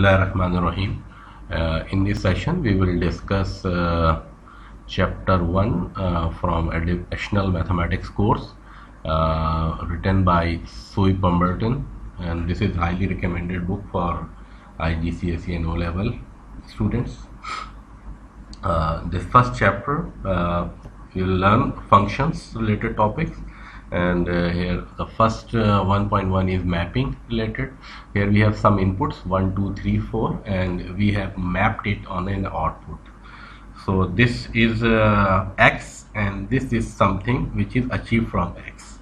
Bismillahirrahmanirrahim. In this session, we will discuss chapter 1 from Additional Mathematics course written by Sui Pemberton, and this is highly recommended book for IGCSE and O Level students. This first chapter, you will learn functions related topics, and here the first 1.1 is mapping related. Here we have some inputs 1 2 3 4, and we have mapped it on an output. So this is x, and this is something which is achieved from x.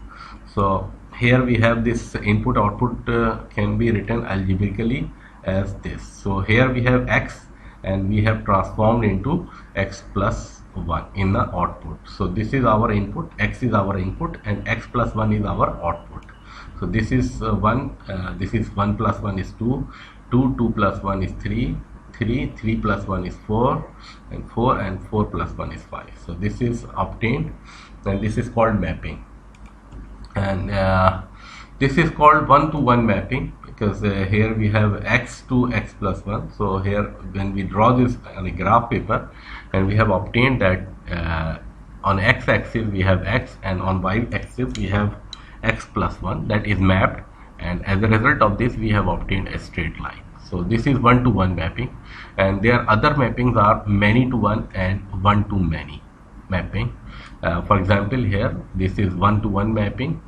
So here we have this input output can be written algebraically as this. So here we have x, and we have transformed into x plus 1 in the output. So this is our input, x is our input, and x plus 1 is our output. So this is 1, this is 1 plus 1 is 2, 2 plus 1 is 3, 3 plus 1 is 4, and 4 plus 1 is 5. So this is obtained, and this is called mapping. And this is called one-to-one mapping, because here we have x to x plus 1. So here when we draw this on a graph paper, and we have obtained that on x-axis we have x, and on y-axis we have x plus 1, that is mapped, and as a result of this we have obtained a straight line. So this is one-to-one mapping, and there are other mappings are many-to-one and one-to-many mapping. For example, here this is one-to-one mapping,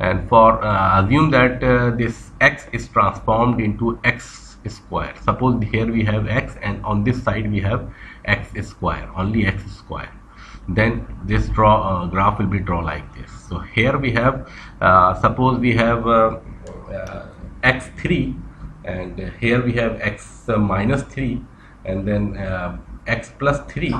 and for assume that this x is transformed into x square. Suppose here we have x, and on this side we have x square, only x square. Then this graph will be drawn like this. So here we have suppose we have x3, and here we have x minus 3, and then x plus 3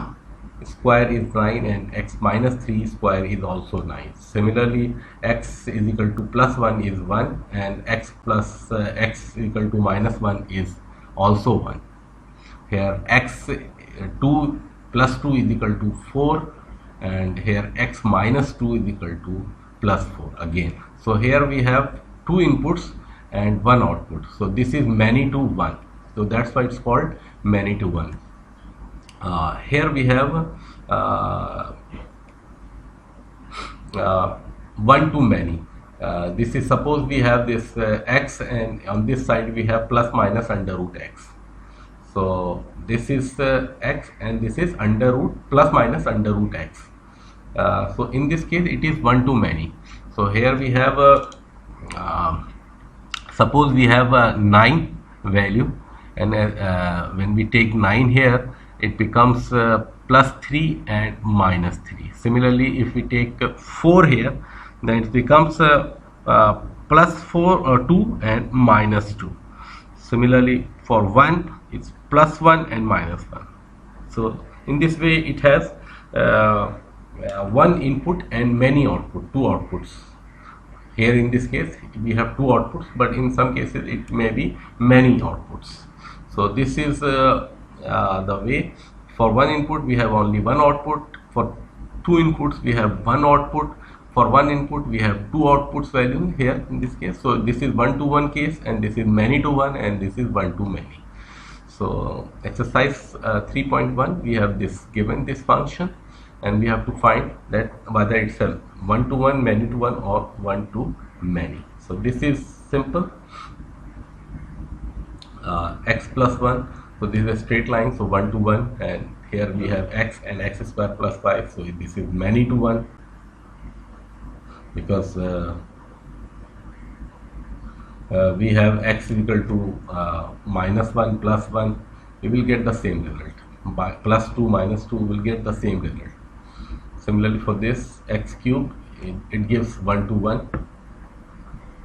square is 9, and x minus 3 square is also 9. Similarly, x is equal to plus 1 is 1, and x plus x equal to minus 1 is also 1. Here x 2 plus 2 is equal to 4, and here x minus 2 is equal to plus 4 again. So here we have two inputs and one output. So this is many to one. So that's why it's called many to one. Here we have one to many. This is, suppose we have this x, and on this side we have plus minus under root x. So this is x, and this is under root plus minus under root x. So in this case it is one to many. So here we have suppose we have a 9 value, and when we take 9 here, it becomes plus 3 and minus 3. Similarly, if we take 4 here, then it becomes plus 4 or 2 and minus 2. Similarly, for 1 it's plus 1 and minus 1. So in this way it has one input and many output, two outputs. Here in this case we have two outputs, but in some cases it may be many outputs. So this is the way. For one input we have only one output, for two inputs we have one output, for one input we have two outputs value here in this case. So this is one to one case, and this is many to one, and this is one to many. So exercise 3.1, we have this given this function, and we have to find that whether it's a one to one, many to one, or one to many. So this is simple. X plus 1, so this is a straight line, so 1 to 1, and here we have x and x square plus 5, so this is many to 1, because we have x equal to minus 1 plus 1, we will get the same result. By plus 2 minus 2 will get the same result. Similarly, for this x cube, it gives 1 to 1,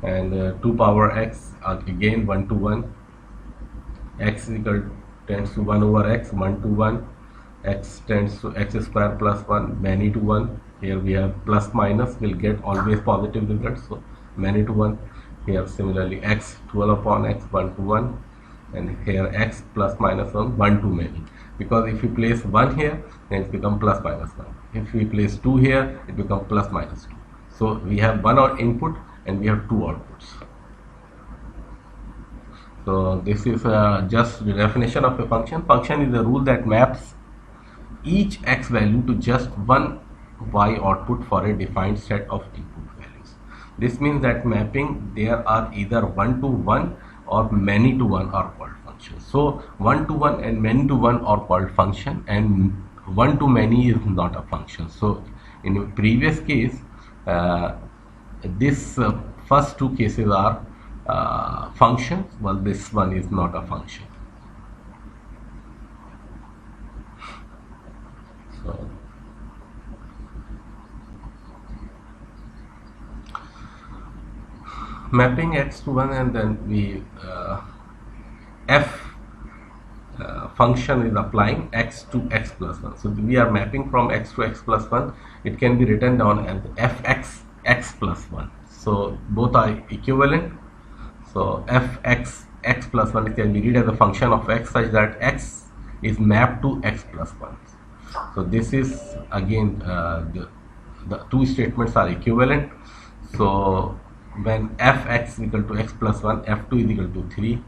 and 2 power x again 1 to 1. X equal tends to 1 over x, 1 to 1, x tends to x square plus 1, many to 1. Here we have plus minus will get always positive results, so many to 1. Here similarly x 12 upon x, 1 to 1, and here x plus minus 1, 1 to many, because if you place 1 here, then it becomes plus minus 1. If we place 2 here, it becomes plus minus 2. So we have one input and we have two outputs. So this is just the definition of a function. Function is a rule that maps each x value to just one y output for a defined set of input values. This means that mapping there are either one to one or many to one are called functions. So one to one and many to one are called function, and one to many is not a function. So in the previous case, this first two cases are functions, while this one is not a function. So mapping x to 1, and then we f function is applying x to x plus 1. So we are mapping from x to x plus 1. It can be written down as fx x plus 1. So both are equivalent. So fx x plus 1 can be read as a function of x such that x is mapped to x plus 1. So this is again the two statements are equivalent. So when fx is equal to x plus 1, f2 is equal to 3,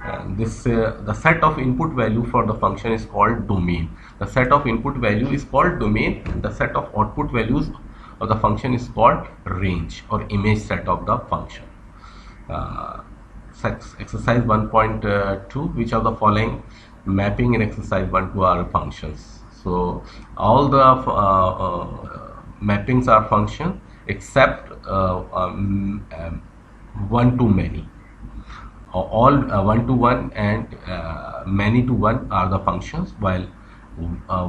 and this the set of input value for the function is called domain. The set of input value is called domain. The set of output values of the function is called range or image set of the function. Exercise 1.2, which of the following mapping in exercise 1.2 are functions? So all the mappings are function except one to many. All one to one and many to one are the functions, while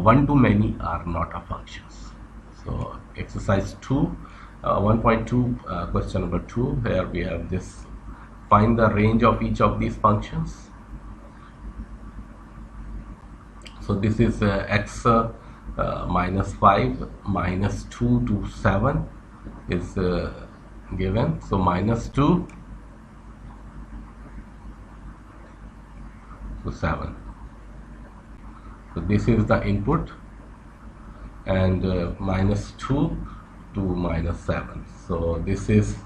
one to many are not a functions. So exercise 2 1.2 question number 2, here we have this: find the range of each of these functions. So this is x minus 5 minus 2 to 7 is given. So minus 2 to 7. So this is the input, and minus 2 to minus 7. So this is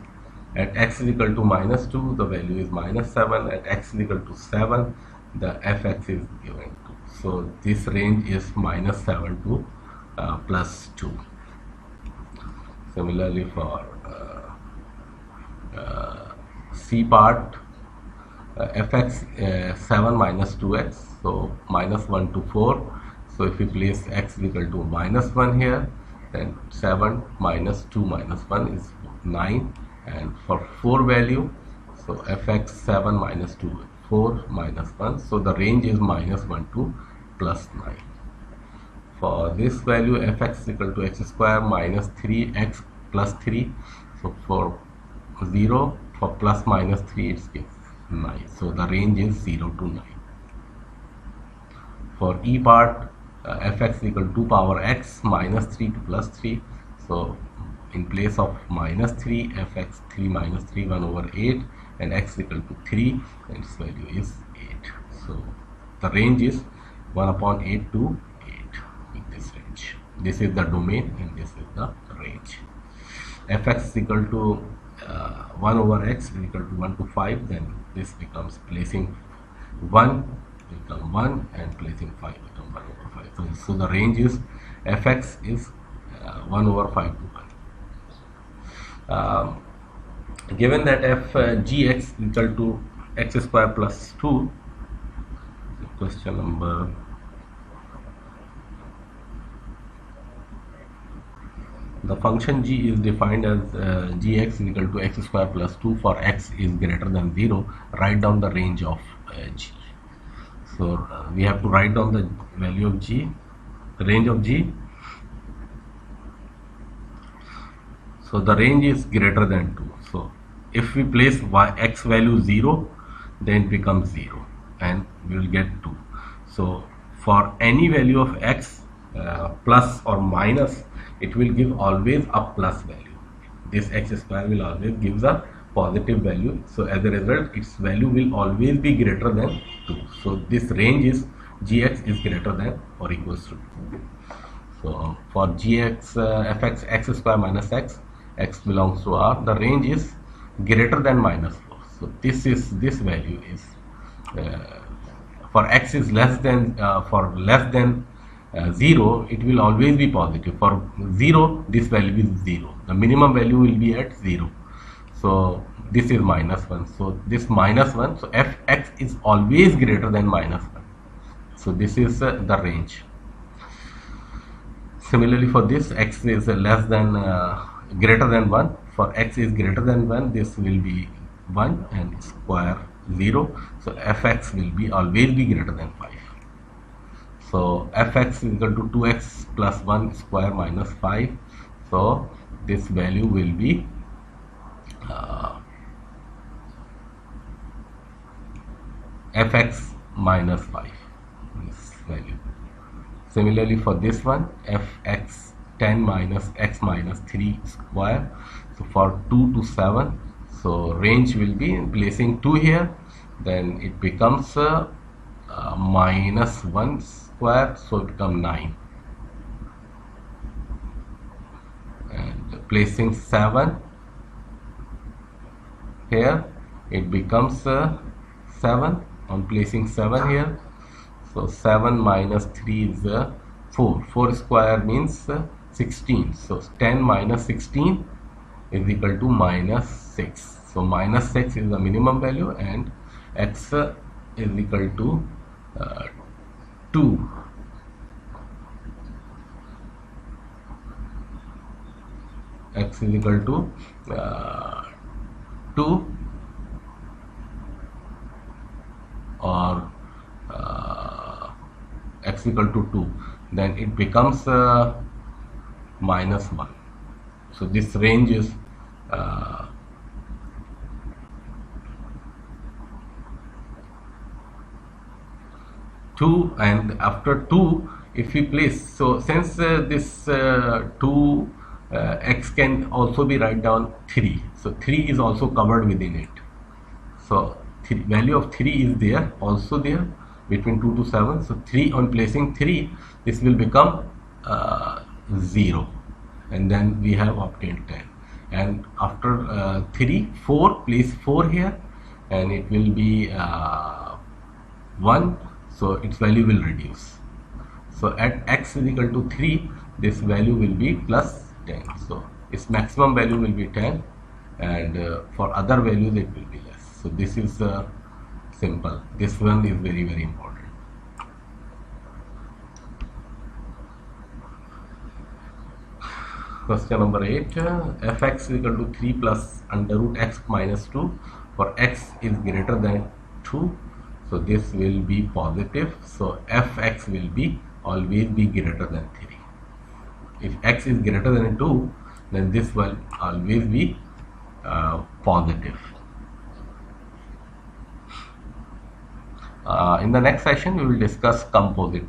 at x is equal to minus 2, the value is minus 7. At x is equal to 7, the fx is given to. So this range is minus 7 to plus 2. Similarly for C part, fx 7 minus 2x, so minus 1 to 4. So if we place x is equal to minus 1 here, then 7 minus 2 minus 1 is 9. And for 4 value, so fx 7 minus 2, 4 minus 1, so the range is minus 1 to plus 9. For this value, fx is equal to x square minus 3x plus 3, so for 0, for plus minus 3 it gives 9, so the range is 0 to 9. For E part, fx is equal to 2 power x minus 3 to plus 3, so in place of minus 3, fx 3 minus 3, 1 over 8, and x is equal to 3, and its value is 8. So the range is 1 upon 8 to 8 in this range. This is the domain and this is the range. Fx is equal to 1 over x is equal to 1 to 5, then this becomes placing 1 become 1 and placing 5 become 1 over 5. So the range is fx is 1 over 5 to 1. Given that f gx is equal to x square plus 2, question number the function g is defined as gx is equal to x square plus 2 for x is greater than 0. Write down the range of g. So we have to write down the value of g, the range of g. So the range is greater than 2. So if we place x value 0, then it becomes 0 and we will get 2. So for any value of x plus or minus, it will give always a plus value. This x square will always gives a positive value. So as a result, its value will always be greater than 2. So this range is gx is greater than or equals to 2. So for gx fx x square minus x, x belongs to R, the range is greater than minus 4. So this value is for x is less than 0, it will always be positive. For 0, this value is 0. The minimum value will be at 0. So this is -1. So this -1. So fx is always greater than -1. So this is the range. Similarly, for this, x is less than greater than 1. For x is greater than 1, this will be 1 and square 0. So fx will be always be greater than 5. So fx is equal to 2x plus 1 square minus 5. So this value will be fx minus 5, this value. Similarly, for this one, fx 10 minus x minus 3 square. So for 2 to 7, so range will be placing 2 here, then it becomes minus 1 square, so it becomes 9. And placing 7 here, it becomes 7 on placing 7 here. So 7 minus 3 is 4. 4 square means 16. So 10 minus 16 is equal to minus 6. So minus 6 is the minimum value, and x is equal to 2. X is equal to 2 or x equal to 2, then it becomes minus 1. So this range is 2, and after 2, if we place, so since this 2 x can also be write down 3, so 3 is also covered within it. So value of 3 is there, also there between 2 to 7. So 3, on placing 3, this will become 0, and then we have obtained 10. And after 3, 4, place 4 here, and it will be 1, so its value will reduce. So at x is equal to 3, this value will be plus 10. So its maximum value will be 10, and for other values it will be less. So this is simple. This one is very, very important. Question number 8. Fx is equal to 3 plus under root x minus 2. For x is greater than 2, so this will be positive. So fx will be always be greater than 3. If x is greater than 2, then this will always be positive. In the next session, we will discuss composite